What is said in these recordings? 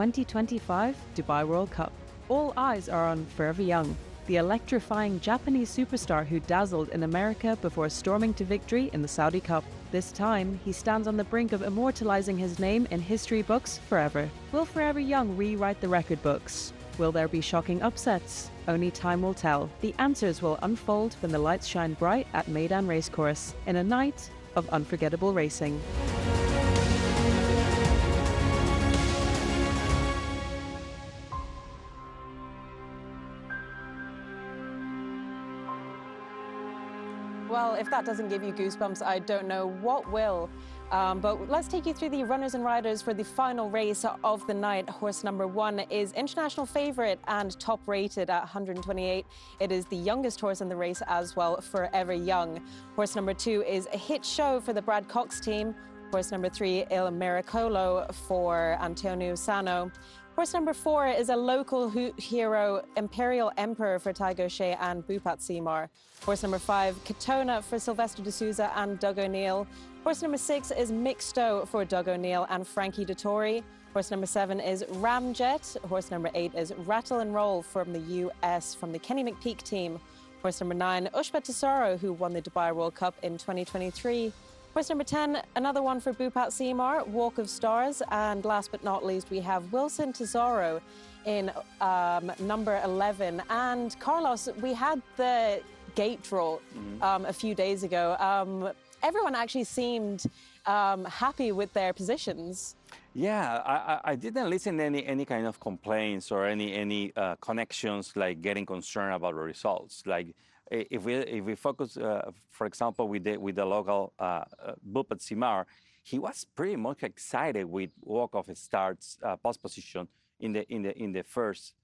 2025 Dubai World Cup. All eyes are on Forever Young, the electrifying Japanese superstar who dazzled in America before storming to victory in the Saudi Cup. This time, he stands on the brink of immortalizing his name in history books forever. Will Forever Young rewrite the record books? Will there be shocking upsets? Only time will tell. The answers will unfold when the lights shine bright at Meydan Racecourse in a night of unforgettable racing. Well, if that doesn't give you goosebumps, I don't know what will. But let's take you through the runners and riders for the final race of the night. Horse number 1 is international favorite and top rated at 128. It is the youngest horse in the race as well, Forever Young. Horse number 2 is a hit show for the Brad Cox team. Horse number 3, Il Maracolo for Antonio Sano. Horse number 4 is a local hero, Imperial Emperor for Tiger Shea and Bhupat Seemar. Horse number 5, Katona for Sylvester de Souza and Doug O'Neill. Horse number 6 is Mixto for Doug O'Neill and Frankie Dettori. Horse number 7 is Ramjet. Horse number 8 is Rattle and Roll from the US, from the Kenny McPeek team. Horse number 9, Ushba Tesoro, who won the Dubai World Cup in 2023. Horse number 10, another one for Bhupat Seemar, Walk of Stars. And last but not least, we have Wilson Tesoro in number 11. And Carlos, we had the gate draw a few days ago. Everyone actually seemed happy with their positions. Yeah, I didn't listen to any kind of complaints or any connections like getting concerned about the results. Like if we focus, for example, with the local Bhupat Seemar, he was pretty much excited with walk of starts post position in the first.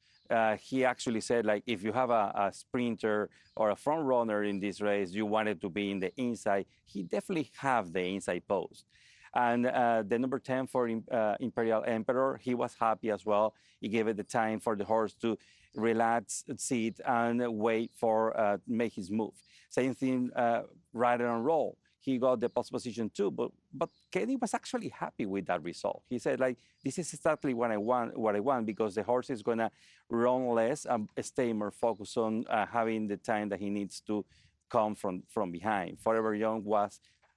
He actually said, like, if you have a sprinter or a front runner in this race, you wanted to be in the inside. He definitely have the inside post. And the number 10 for Imperial Emperor, he was happy as well. He gave it the time for the horse to relax, sit, and wait for make his move. Same thing, Rattle and Roll. He got the post position too, but Kenny was actually happy with that result. He said, like, this is exactly what I want because the horse is gonna run less and stay more focused on having the time that he needs to come from behind. Forever Young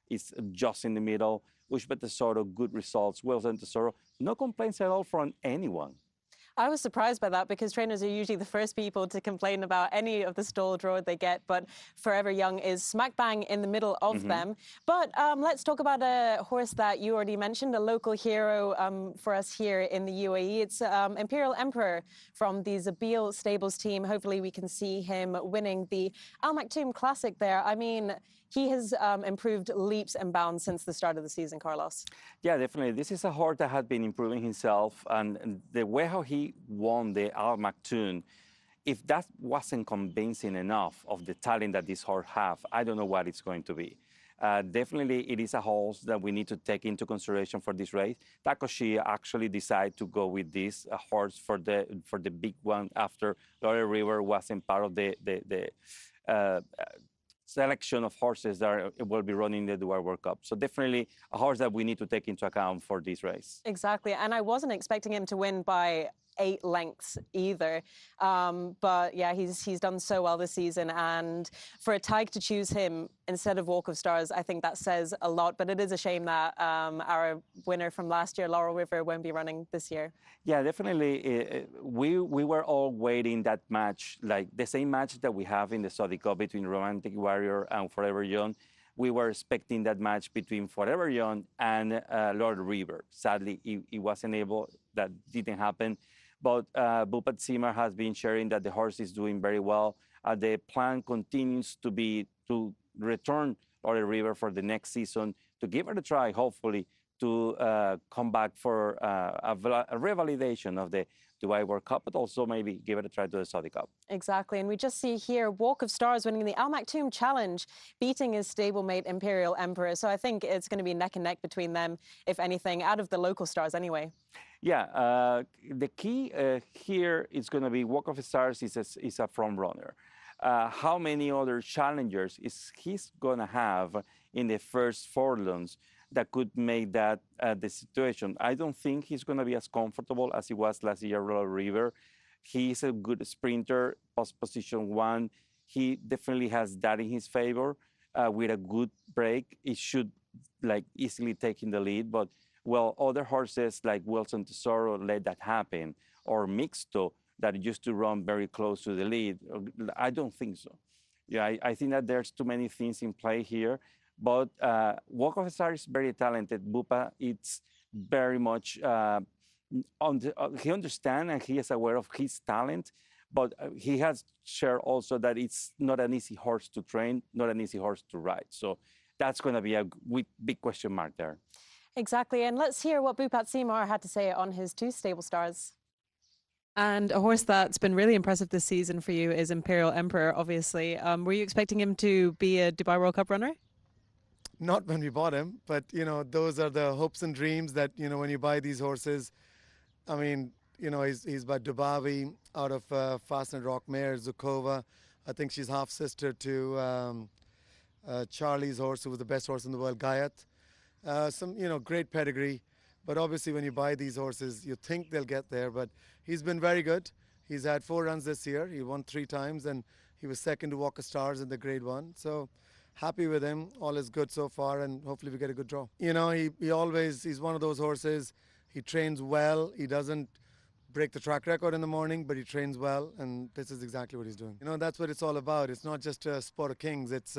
is just in the middle. Ushba Tesoro, good results. Wilson Tesoro, no complaints at all from anyone. I was surprised by that because trainers are usually the first people to complain about any of the stall draw they get, but Forever Young is smack bang in the middle of them. But let's talk about a horse that you already mentioned, a local hero for us here in the UAE. It's Imperial Emperor from the Zabil Stables team. Hopefully we can see him winning the Al Maktoum Classic there. I mean, he has improved leaps and bounds since the start of the season, Carlos. Yeah, definitely. This is a horse that had been improving himself, and the way how he won the Al Maktoum, if that wasn't convincing enough of the talent that this horse have, I don't know what it's going to be. Definitely, it is a horse that we need to take into consideration for this race. Takoshi actually decided to go with this horse for the big one after Laurel River wasn't part of the selection of horses that will be running the Dubai World Cup. So definitely a horse that we need to take into account for this race. Exactly, and I wasn't expecting him to win by 8 lengths either. But yeah, he's done so well this season, and for a Tig to choose him instead of Walk of Stars, I think that says a lot. But it is a shame that our winner from last year, Laurel River, won't be running this year. Yeah, definitely. We were all waiting that match, like the same match that we have in the Saudi Cup between Romantic Warrior and Forever Young. We were expecting that match between Forever Young and Laurel River. Sadly, it wasn't able. That didn't happen. But Bhupat Seemar has been sharing that the horse is doing very well. The plan continues to be to return Laurel River for the next season, to give it a try, hopefully, to come back for a revalidation of the Dubai World Cup, but also maybe give it a try to the Saudi Cup. Exactly, and we just see here Walk of Stars winning the Al Maktoum Challenge, beating his stablemate Imperial Emperor. So I think it's going to be neck and neck between them, if anything, out of the local stars anyway. Yeah, the key here is going to be Walk of Stars is a front runner. How many other challengers is he's going to have in the first 4 lanes? that could make that the situation. I don't think he's going to be as comfortable as he was last year, Royal River. He's a good sprinter, position one. He definitely has that in his favor. With a good break, it should like easily take in the lead. But well, other horses like Wilson Tesoro let that happen, or Mixto that used to run very close to the lead. I don't think so. Yeah, I think that there's too many things in play here. But Walk of Star is very talented. Bhupat, it's very much he understands and he is aware of his talent, but he has shared also that it's not an easy horse to train, not an easy horse to ride. So that's going to be a big question mark there. Exactly. And let's hear what Bhupat Seemar had to say on his two stable stars. And a horse that's been really impressive this season for you is Imperial Emperor, obviously. Were you expecting him to be a Dubai World Cup runner? Not when we bought him, but, those are the hopes and dreams that, when you buy these horses. I mean, he's by Dubawi out of Fast and Rock Mare, Zukova. I think she's half sister to Charlie's horse, who was the best horse in the world, Gayat. Some, great pedigree. But obviously, when you buy these horses, you think they'll get there. But he's been very good. He's had 4 runs this year. He won 3 times, and he was second to Walk of Stars in the Grade 1. So happy with him. All is good so far, and hopefully we get a good draw. He's one of those horses. He trains well. He doesn't break the track record in the morning, but he trains well, and this is exactly what he's doing. That's what it's all about. It's not just a sport of kings. It's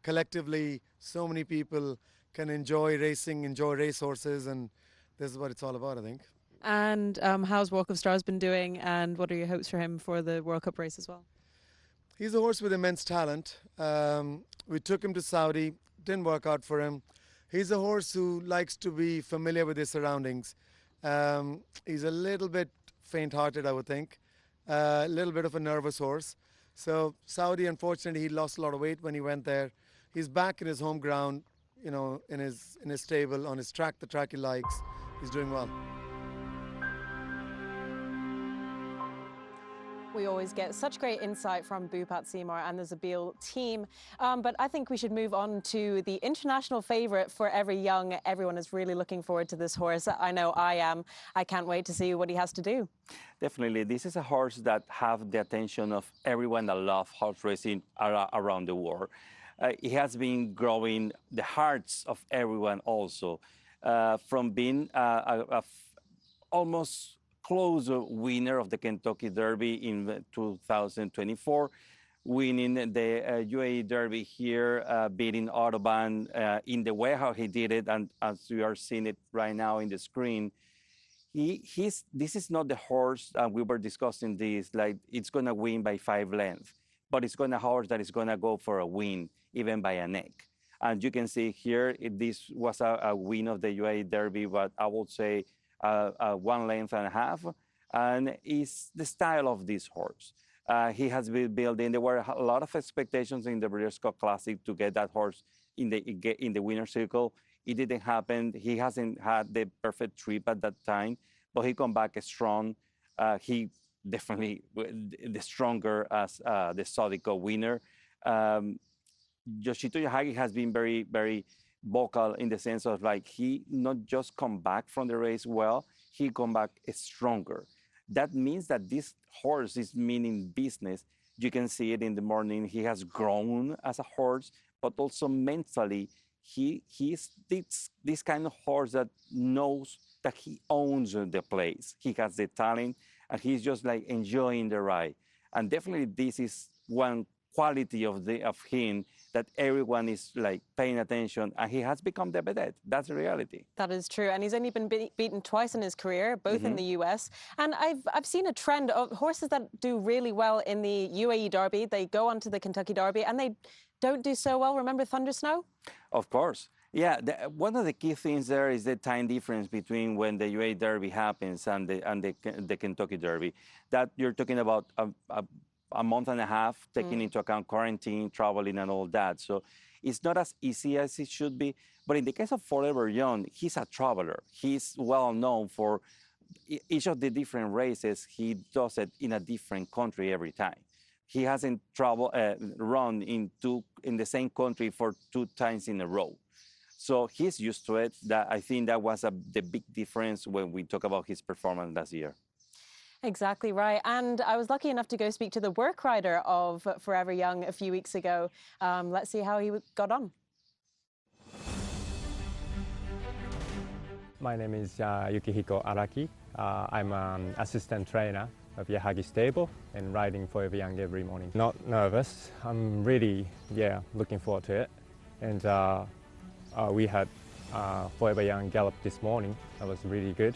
collectively so many people can enjoy racing, enjoy race horses, and this is what it's all about, I think. And how's Walk of Stars been doing, and what are your hopes for him for the World Cup race as well? He's a horse with immense talent. We took him to Saudi, didn't work out for him. He's a horse who likes to be familiar with his surroundings. He's a little bit faint-hearted, I would think. A little bit of a nervous horse. So Saudi, unfortunately, he lost a lot of weight when he went there. He's back in his home ground, in his stable, on his track, the track he likes. He's doing well. We always get such great insight from Bhupat Seemar and the Zabeel team. But I think we should move on to the international favourite for Every Young. Everyone is really looking forward to this horse. I know I am. I can't wait to see what he has to do. Definitely. This is a horse that have the attention of everyone that loves horse racing around the world. It has been growing the hearts of everyone also, from being almost close winner of the Kentucky Derby in 2024, winning the UAE Derby here, beating Autobahn in the way how he did it, and as we are seeing it right now in the screen, this is not the horse, we were discussing this, like it's going to win by 5 lengths, but it's going to horse that is going to go for a win, even by a neck. And you can see here, this was a win of the UAE Derby, but I would say 1 length and a half, and it's the style of this horse. He has been building. There were a lot of expectations in the Breeders' Cup Classic to get that horse in the winner's circle. It didn't happen. He hasn't had the perfect trip at that time, but he come back strong. He definitely the stronger as the Sodico winner. Yoshito Yahagi has been very, very vocal in the sense of like he not just come back from the race well, he come back stronger. That means that this horse is meaning business. You can see it in the morning. He has grown as a horse, but also mentally, he's this kind of horse that knows that he owns the place. He has the talent, and he's just like enjoying the ride. And definitely, this is one quality of him that everyone is like paying attention, and he has become the vedette. That's the reality. That is true, and he's only been beaten twice in his career, both in the US. And I've seen a trend of horses that do really well in the UAE Derby. They go on to the Kentucky Derby, and they don't do so well. Remember Thunder Snow? Of course. Yeah, one of the key things there is the time difference between when the UAE Derby happens and the Kentucky Derby. That you're talking about a month and a half, taking into account quarantine, traveling, and all that. So it's not as easy as it should be. But in the case of Forever Young, he's a traveler. He's well known for each of the different races. He does it in a different country every time. He hasn't run in the same country for 2 times in a row. So he's used to it. That I think that was the big difference when we talk about his performance last year. Exactly right. And I was lucky enough to go speak to the work rider of Forever Young a few weeks ago. Let's see how he got on. My name is Yukihiko Araki. I'm an assistant trainer of Yahagi Stable and riding Forever Young every morning. Not nervous. I'm really, looking forward to it. And we had Forever Young gallop this morning. That was really good.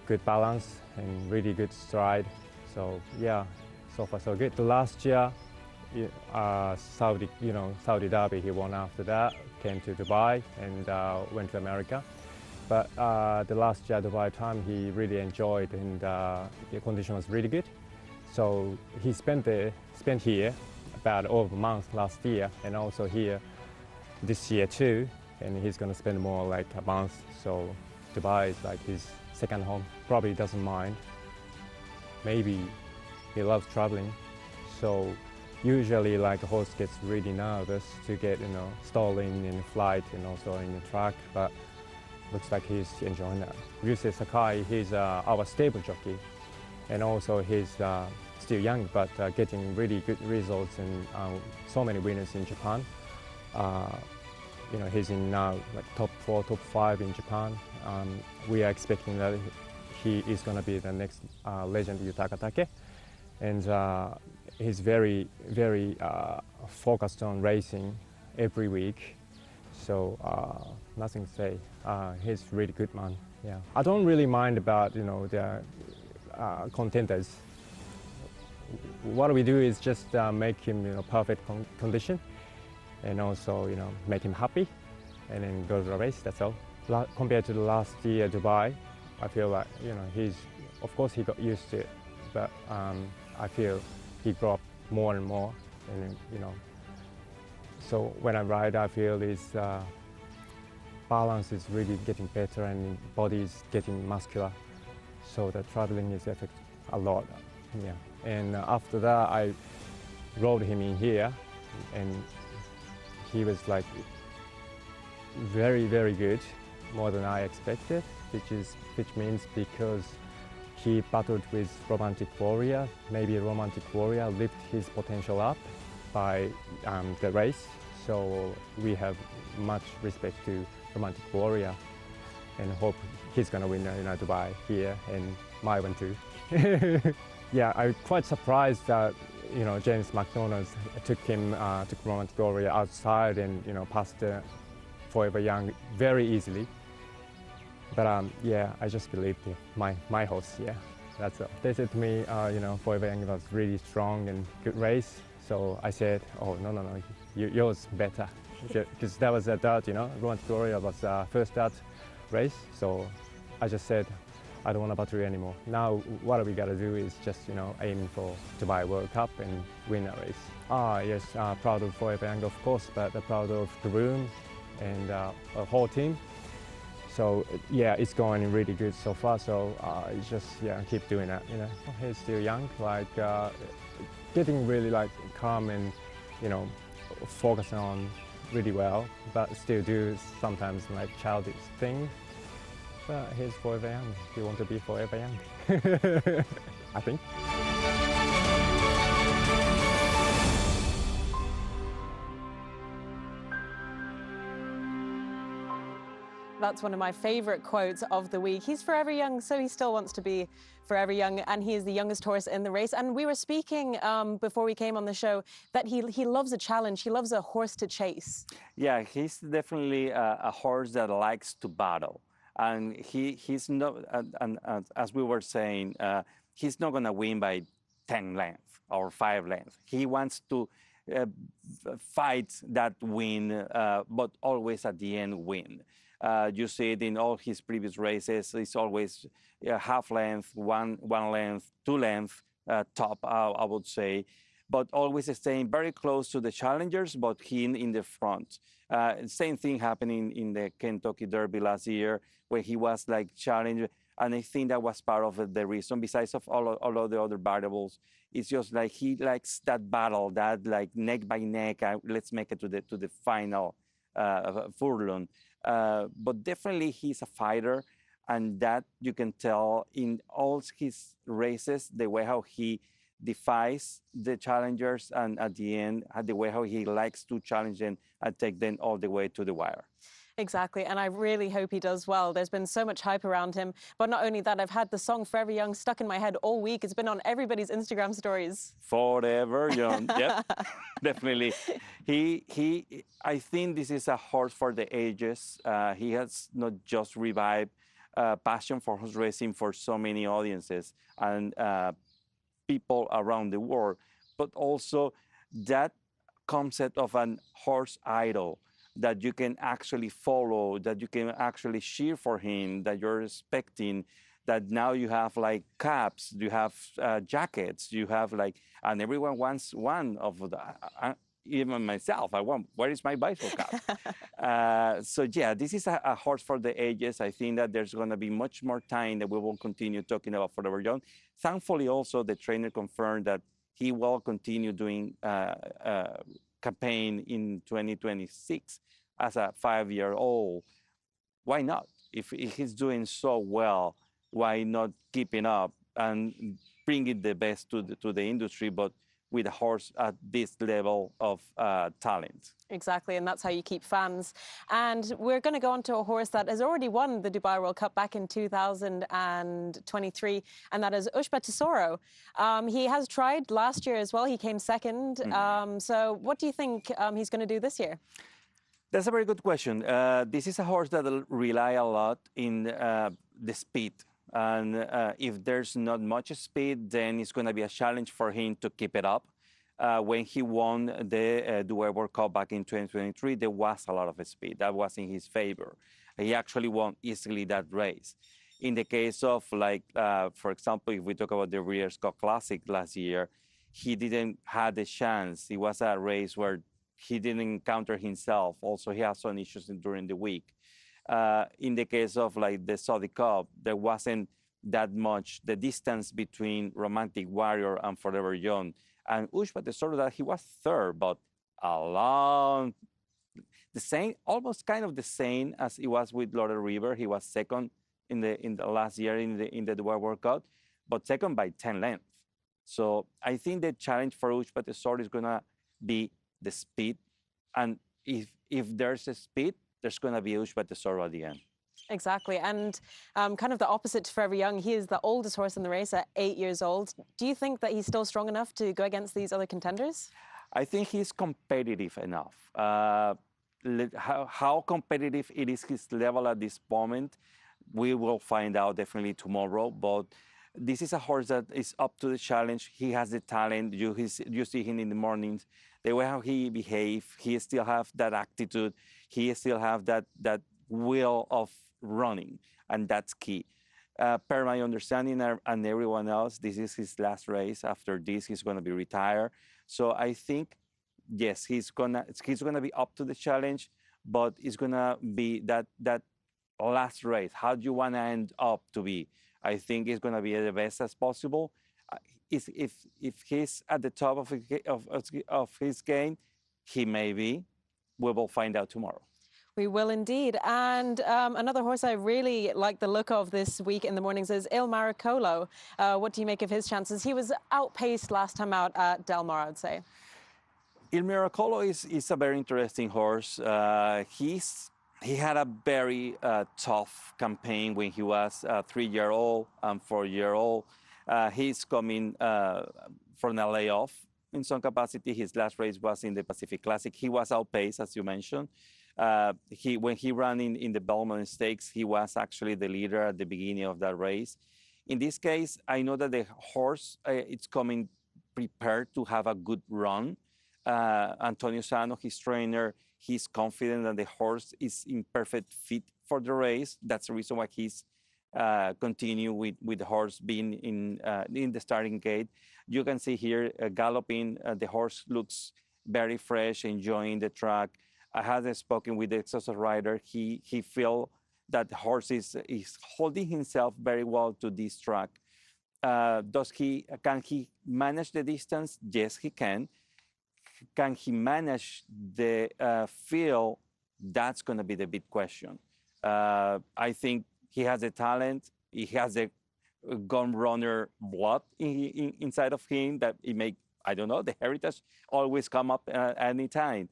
Good balance and really good stride. So yeah, so far so good. The last year, Saudi Derby, he won after that, came to Dubai and went to America. But the last year Dubai time, he really enjoyed and the condition was really good. So he spent here about over a month last year and also here this year too. And he's going to spend more like a month. So Dubai is like his second home. Probably doesn't mind. Maybe he loves traveling. So usually like a horse gets really nervous to get stalling in flight and also in the track. But looks like he's enjoying that. Ryusei Sakai, he's our stable jockey, and also he's still young, but getting really good results and so many winners in Japan. He's in now like top 4, top 5 in Japan. We are expecting that he is going to be the next legend Yutaka Take, and he's very, very focused on racing every week. So nothing to say. He's really good man. Yeah, I don't really mind about the contenders. What we do is just make him perfect condition, and also make him happy, and then go to the race. That's all. Compared to the last year Dubai, I feel like he's, of course he got used to it, but I feel he grew up more and more, and so when I ride, I feel his balance is really getting better and body is getting muscular. So the traveling is affected a lot. Yeah. And after that, I rode him in here, and he was like very, very good, more than I expected, which means because he battled with Romantic Warrior, maybe Romantic Warrior lifted his potential up by the race. So we have much respect to Romantic Warrior and hope he's going to win Dubai here and my one too. Yeah, I'm quite surprised that James McDonald took Romantic Warrior outside and passed Forever Young very easily. But yeah, I just believed my horse. Yeah, that's all. They said to me, Forever Young was really strong and good race. So I said, oh no, yours better, because that was a dirt. Romantic Warrior was first dirt race. So I just said, I don't want to battle you anymore. Now what we gotta do is just aim for Dubai World Cup and win a race. Yes, proud of Forever Young, of course, but proud of the room and the whole team. So yeah, it's going really good so far. So it's just keep doing that. He's still young, like getting really like calm and focusing on really well, but still do sometimes like childish things. But he's Forever Young. He wants to be Forever Young, I think. That's one of my favorite quotes of the week. He's forever young, so he still wants to be forever young, and he is the youngest horse in the race. And we were speaking before we came on the show that he loves a challenge. He loves a horse to chase. Yeah, he's definitely a horse that likes to battle. And he's not, and as we were saying, he's not going to win by 10 lengths or 5 lengths. He wants to fight that win, but always at the end win. You see it in all his previous races. It's always half length, one length, 2 length top, I would say, but always staying very close to the challengers, but he in the front. Same thing happening in the Kentucky Derby last year, where he was like challenged, and I think that was part of the reason. Besides of all of the other variables, it's just like he likes that battle, that like neck by neck. Let's make it to the final furlong. But definitely he's a fighter, and that you can tell in all his races, the way how he defies the challengers, and at the end, the way how he likes to challenge them and take them all the way to the wire. Exactly, and I really hope he does well. There's been so much hype around him, but not only that, I've had the song Forever Young stuck in my head all week. It's been on everybody's Instagram stories. Forever Young, yep, definitely. I think this is a horse for the ages. He has not just revived passion for horse racing for so many audiences and people around the world, but also that concept of an horse idol that you can actually follow, that you can actually cheer for him, that you're expecting, that now you have like caps, you have jackets, you have like, and everyone wants one of the, even myself, I want, where is my bicycle cap? So yeah, this is a horse for the ages. I think that there's gonna be much more time that we will continue talking about Forever Young. Thankfully also the trainer confirmed that he will continue doing campaign in 2026 as a 5-year-old. Why not? If he's doing so well, why not keeping up and bringing the best to the industry, but with a horse at this level of talent? Exactly, and that's how you keep fans. And we're going to go on to a horse that has already won the Dubai World Cup back in 2023, and that is Ushba Tesoro. He has tried last year as well. He came second. So what do you think he's going to do this year? That's a very good question. This is a horse that will rely a lot in the speed. And if there's not much speed, then it's going to be a challenge for him to keep it up. When he won the Dubai World Cup back in 2023, there was a lot of speed. That was in his favor. He actually won easily that race. In the case of, like, for example, if we talk about the Breeders' Cup Classic last year, he didn't have the chance. It was a race where he didn't encounter himself. Also, he had some issues during the week. In the case of like the Saudi Cup, there wasn't that much the distance between Romantic Warrior and Forever Young. And Ushba Tesoro, that he was third, but a long, the same, almost kind of the same as it was with Laurel River. He was second in the last year in the Dubai World Cup, but second by 10 lengths. So I think the challenge for Ushba Tesoro is gonna be the speed, and if there's a speed, there's going to be Ushba Tesoro at the end. Exactly, and kind of the opposite to Forever Young. He is the oldest horse in the race at 8 years old. Do you think that he's still strong enough to go against these other contenders? I think he's competitive enough. How competitive it is his level at this moment, we will find out definitely tomorrow. But this is a horse that is up to the challenge. He has the talent. You see him in the mornings. The way how he behaves, he still have that attitude. He still have that will of running, and that's key. Per my understanding and everyone else, this is his last race. After this, he's going to be retired. So I think, yes, he's gonna be up to the challenge, but it's gonna be that last race. How do you want to end up to be? I think it's going to be the best as possible. If he's at the top of his game, he may be. We will find out tomorrow. We will indeed. And another horse I really like the look of this week in the mornings is Il Maracolo. What do you make of his chances? He was outpaced last time out at Del Mar, I'd say. Il Maracolo is a very interesting horse. He had a very tough campaign when he was 3-year-old and 4-year-old. He's coming from a layoff in some capacity. His last race was in the Pacific Classic. He was outpaced, as you mentioned. When he ran in the Belmont Stakes, he was actually the leader at the beginning of that race. In this case, I know that the horse it's coming prepared to have a good run. Antonio Sano, his trainer, he's confident that the horse is in perfect fit for the race. That's the reason why he's continue with the horse being in the starting gate. You can see here galloping. The horse looks very fresh, enjoying the track. I had spoken with the exhausted rider. He feel that the horse is holding himself very well to this track. Can he manage the distance? Yes, he can. Can he manage the feel That's going to be the big question. I think he has the talent. He has the gun runner blood inside of him that it make, I don't know, the heritage always come up at any time.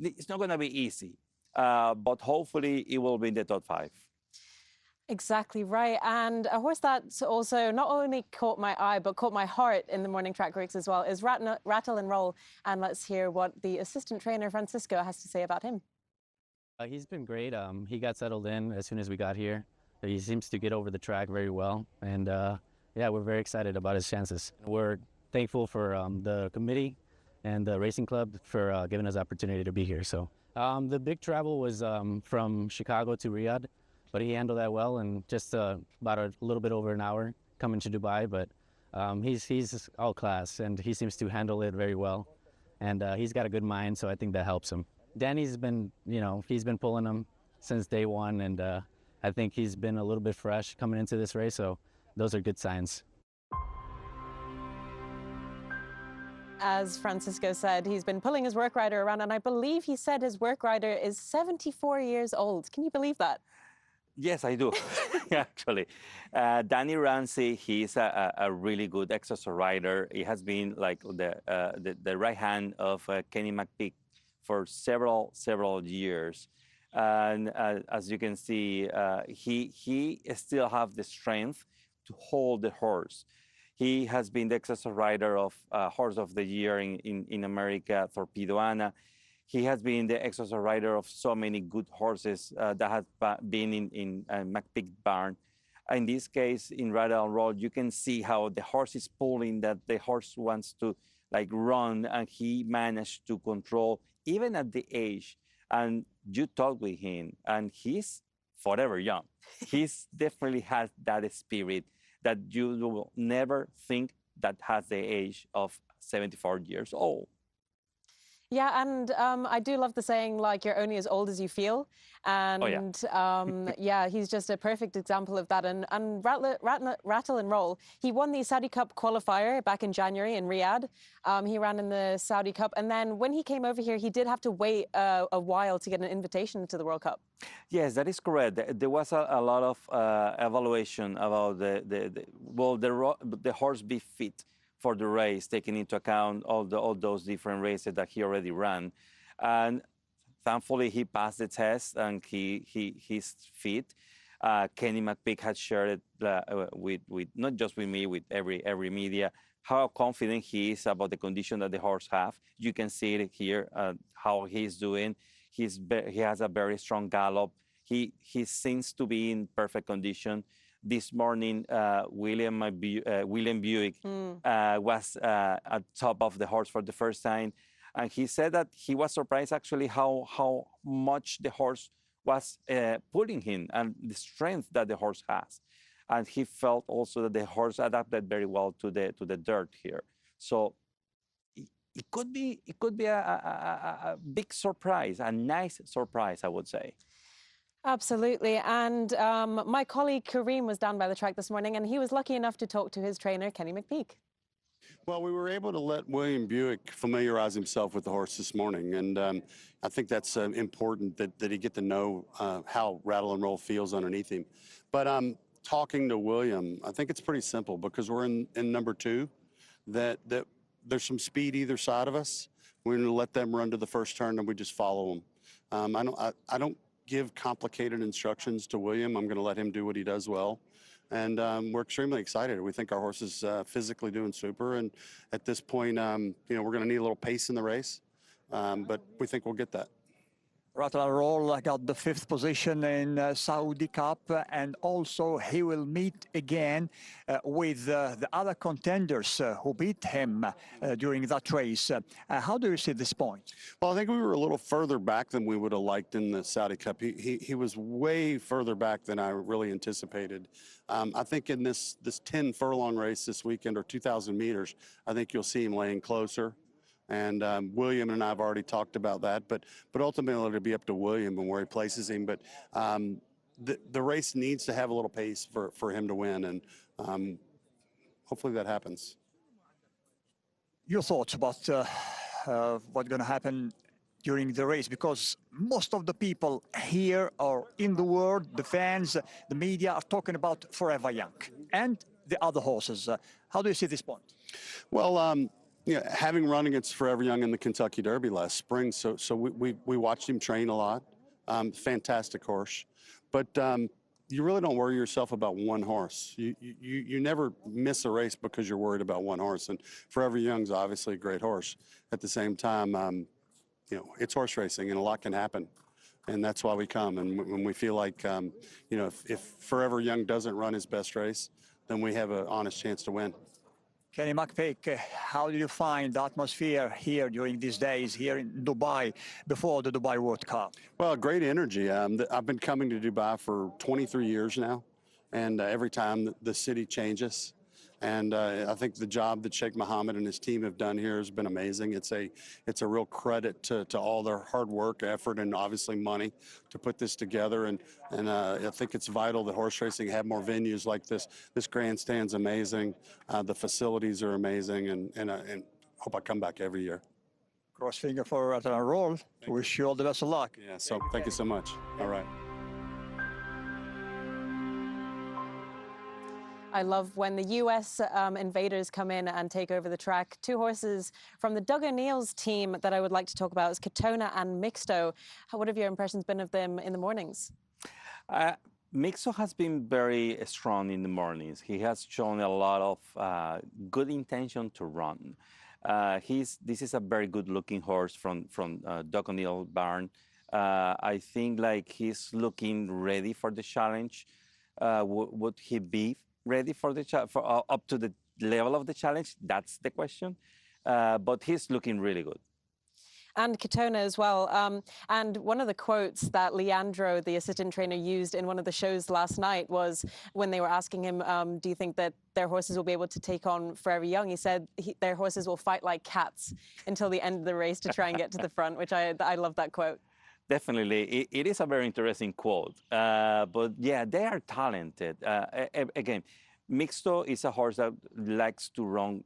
It's not going to be easy, but hopefully it will be in the top 5. Exactly right. And a horse that's also not only caught my eye, but caught my heart in the morning track race as well is Rattle and Roll. And let's hear what the assistant trainer, Francisco, has to say about him. He's been great. He got settled in as soon as we got here. He seems to get over the track very well. And yeah, we're very excited about his chances. We're thankful for the committee and the racing club for giving us the opportunity to be here. So the big travel was from Chicago to Riyadh, but he handled that well, and just about a little bit over an hour coming to Dubai. But he's all class, and he seems to handle it very well. And he's got a good mind, so I think that helps him. Danny's been, he's been pulling him since day one, and I think he's been a little bit fresh coming into this race, so those are good signs. As Francisco said, he's been pulling his work rider around, and I believe he said his work rider is 74 years old. Can you believe that? Yes, I do, actually. Danny Ramsey, he's a really good exercise rider. He has been like the right hand of Kenny McPeek for several years. And as you can see, he still have the strength to hold the horse. He has been the exercise rider of Horse of the Year in America, Torpedoana. He has been the exercise rider of so many good horses that have been in McPeek barn. In this case, in Rattle and Roll, you can see how the horse is pulling, that the horse wants to like run, and he managed to control even at the age. And you talk with him, and he's forever young. He's definitely has that spirit that you will never think that has the age of 74 years old. Yeah, and I do love the saying, like, you're only as old as you feel. And yeah, he's just a perfect example of that. And Rattle and Roll, he won the Saudi Cup qualifier back in January in Riyadh. He ran in the Saudi Cup. And then when he came over here, he did have to wait a while to get an invitation to the World Cup. Yes, that is correct. There was a lot of evaluation about the horse be fit for the race, taking into account all those different races that he already ran. And thankfully, he passed the test, and he's fit. Kenny McPeek had shared it with not just with me, with every media, how confident he is about the condition that the horse have. You can see it here, how he's doing. He has a very strong gallop. He seems to be in perfect condition. This morning, William Buick was at top of the horse for the first time. And he said that he was surprised actually how much the horse was pulling him and the strength that the horse has. And he felt also that the horse adapted very well to the dirt here. So it could be a big surprise, a nice surprise, I would say. Absolutely. And my colleague Kareem was down by the track this morning, and he was lucky enough to talk to his trainer, Kenny McPeek. Well, we were able to let William Buick familiarize himself with the horse this morning, and I think that's important that he get to know how Rattle and Roll feels underneath him. But talking to William, I think it's pretty simple because we're in number 2, that there's some speed either side of us. We're going to let them run to the first turn, and we just follow them. I don't give complicated instructions to William. I'm going to let him do what he does well. And we're extremely excited. We think our horse is physically doing super. And at this point, we're going to need a little pace in the race. But we think we'll get that. Rattle and Roll got the 5th position in Saudi Cup, and also he will meet again with the other contenders who beat him during that race. How do you see this point? Well, I think we were a little further back than we would have liked in the Saudi Cup. He was way further back than I really anticipated. I think in this 10 furlong race this weekend, or 2,000 meters, I think you'll see him laying closer. And William and I have already talked about that, but ultimately it'll be up to William and where he places him. But the race needs to have a little pace for him to win, and hopefully that happens. Your thoughts about what's going to happen during the race? Because most of the people here or in the world, the fans, the media are talking about Forever Young and the other horses. How do you see this point? Well, having run against Forever Young in the Kentucky Derby last spring, so we watched him train a lot. Fantastic horse, but you really don't worry yourself about one horse. You never miss a race because you're worried about one horse. And Forever Young's obviously a great horse. At the same time, it's horse racing and a lot can happen. And that's why we come. And when we feel like, if Forever Young doesn't run his best race, then we have an honest chance to win. Kenny McPeek, how do you find the atmosphere here during these days here in Dubai before the Dubai World Cup? Well, great energy. I've been coming to Dubai for 23 years now, and every time the city changes. And I think the job that Sheikh Mohammed and his team have done here has been amazing. It's a real credit to all their hard work, effort, and obviously money to put this together. And I think it's vital that horse racing have more venues like this. This grandstand's amazing. The facilities are amazing, and hope I come back every year. Cross finger for Rattle and Roll. Wish you all the best of luck. Yeah, so thank you so much. All right. I love when the US invaders come in and take over the track. Two horses from the Doug O'Neill's team that I would like to talk about is Katona and Mixto. What have your impressions been of them in the mornings? Mixto has been very strong in the mornings. He has shown a lot of good intention to run. This is a very good-looking horse from Doug O'Neill barn. I think he's looking ready for the challenge. Would he be ready for the up to the level of the challenge? That's the question. But he's looking really good. And Katona as well. And one of the quotes that Leandro, the assistant trainer, used in one of the shows last night was when they were asking him, do you think that their horses will be able to take on Forever Young? He said their horses will fight like cats until the end of the race to try and get to the front, which I love that quote. Definitely. It is a very interesting quote. But yeah, they are talented. Again, Mixto is a horse that likes to run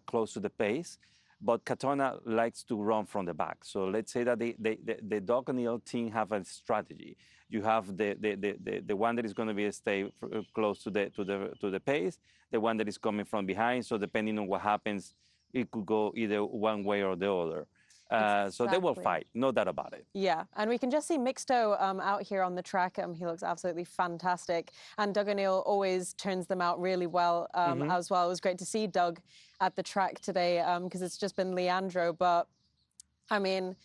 close to the pace, but Katona likes to run from the back. So let's say that the Doug O'Neill team have a strategy. You have the one that is going to be stay close to the pace, the one that is coming from behind. So depending on what happens, it could go either one way or the other. Exactly. So they will fight, no doubt about it. Yeah, and we can just see Mixto out here on the track. He looks absolutely fantastic. And Doug O'Neill always turns them out really well as well. It was great to see Doug at the track today because it's just been Leandro. But, I mean,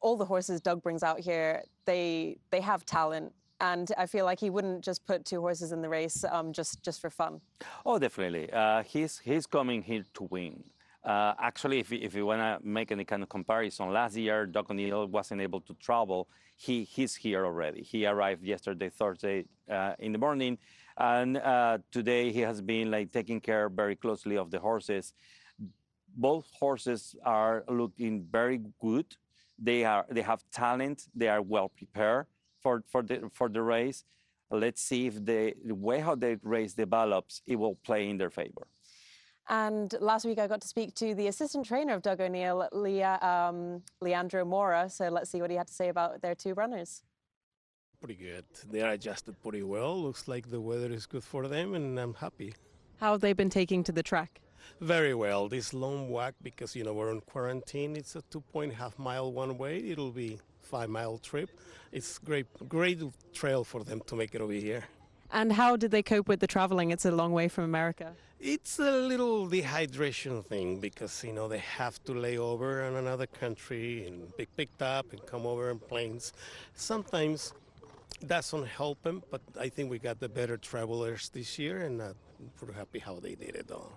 all the horses Doug brings out here, they have talent. And I feel like he wouldn't just put two horses in the race just for fun. Oh, definitely. He's coming here to win. Actually, if you want to make any kind of comparison, last year, Doug O'Neill wasn't able to travel. He's here already. He arrived yesterday, Thursday in the morning. And today he has been taking care very closely of the horses. Both horses are looking very good. They have talent. They are well prepared for the race. Let's see if the way how the race develops, it will play in their favor. And last week I got to speak to the assistant trainer of Doug O'Neill, Leandro Mora. So let's see what he had to say about their two runners. Pretty good. They are adjusted pretty well. Looks like the weather is good for them, and I'm happy. How have they been taking to the track? Very well. This long walk, because we're on quarantine, it's a 2.5 mile one way. It'll be 5-mile trip. It's great trail for them to make it over here. And how did they cope with the traveling? It's a long way from America. It's a little dehydration thing because, they have to lay over in another country and be picked up and come over in planes. Sometimes that doesn't help them, but I think we got the better travelers this year, and I'm pretty happy how they did it all.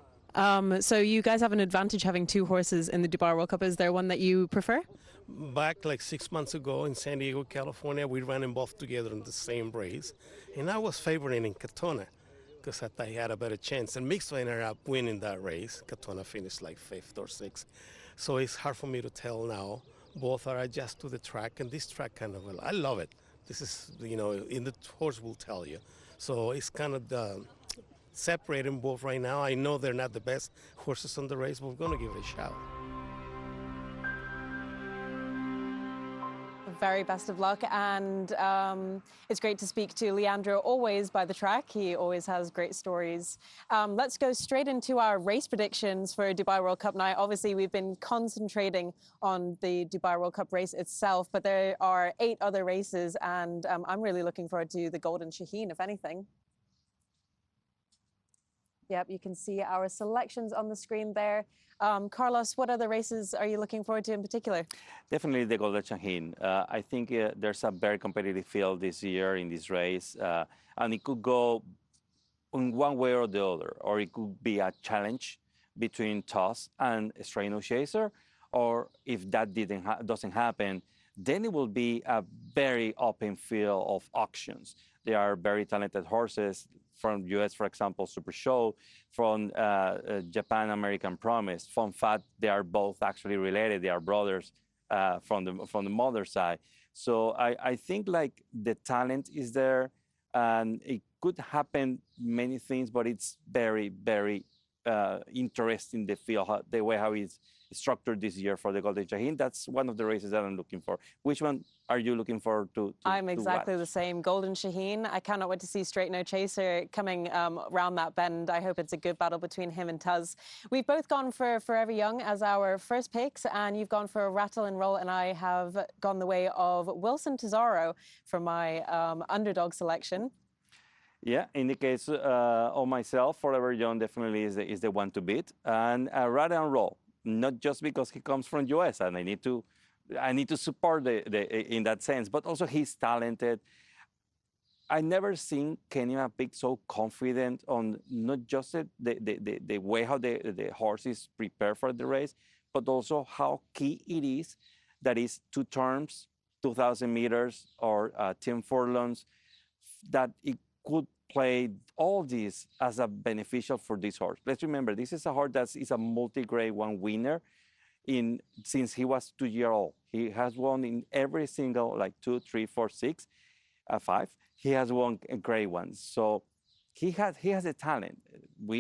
So you guys have an advantage having two horses in the Dubai World Cup. Is there one that you prefer? Back 6 months ago in San Diego, California, we ran them both together in the same race, and I was favoring in Katona because I thought he had a better chance. And Mixto ended up winning that race. Katona finished 5th or 6th. So it's hard for me to tell now. Both are adjusted to the track, and this track I love it. This is, in the horse will tell you. So it's kind of separating both right now. I know they're not the best horses on the race, but we're going to give it a shot. very best of luck, and it's great to speak to Leandro always by the track. He always has great stories. Let's go straight into our race predictions for Dubai World Cup night. Obviously, we've been concentrating on the Dubai World Cup race itself, but there are 8 other races, and I'm really looking forward to the Golden Shaheen, if anything. Yep, you can see our selections on the screen there. Carlos, what other races are you looking forward to in particular? Definitely the Golden Shaheen. I think there's a very competitive field this year in this race, and it could go in one way or the other, or it could be a challenge between Toss and Straight No Chaser, or if that doesn't happen, then it will be a very open field of auctions. They are very talented horses from US, for example, Super Show, from Japan, American Promise. Fun fact, they are both actually related. They are brothers from the mother side. So I think like the talent is there, and it could happen many things, but it's very, very interesting, the field, the way how it's structured this year for the Golden Shaheen. That's one of the races that I'm looking for. Which one are you looking forward to I'm exactly watch? the same. Golden Shaheen. I cannot wait to see Straight No Chaser coming round that bend. I hope it's a good battle between him and Tuz. We've both gone for Forever Young as our first picks, and you've gone for Rattle and Roll, and I have gone the way of Wilson Tesoro for my underdog selection. Yeah, in the case of myself, Forever Young definitely is the one to beat, and Rattle and Roll. Not just because he comes from US, and I need to support in that sense, but also he's talented. I never seen Kenny McPeek so confident on not just the way how the horse is prepared for the race, but also how key it is that is 2 turns, 2,000 meters or 10 furlongs, that it could play all this as a beneficial for this horse. Let's remember, this is a horse that is a multi-grade 1 winner since he was 2 years old. He has won in every single, like 2, 3, 4, 6, 5. He has won grade 1. So he has a talent.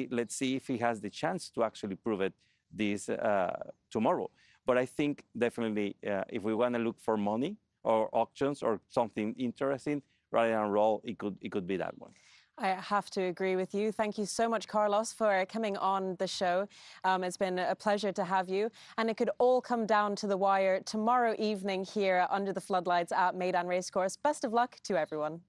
Let's see if he has the chance to actually prove it this tomorrow. But I think definitely if we want to look for money or auctions or something interesting, Rattle and Roll, it could be that one. I have to agree with you. Thank you so much, Carlos, for coming on the show. It's been a pleasure to have you. And it could all come down to the wire tomorrow evening here under the floodlights at Meydan Racecourse. Best of luck to everyone.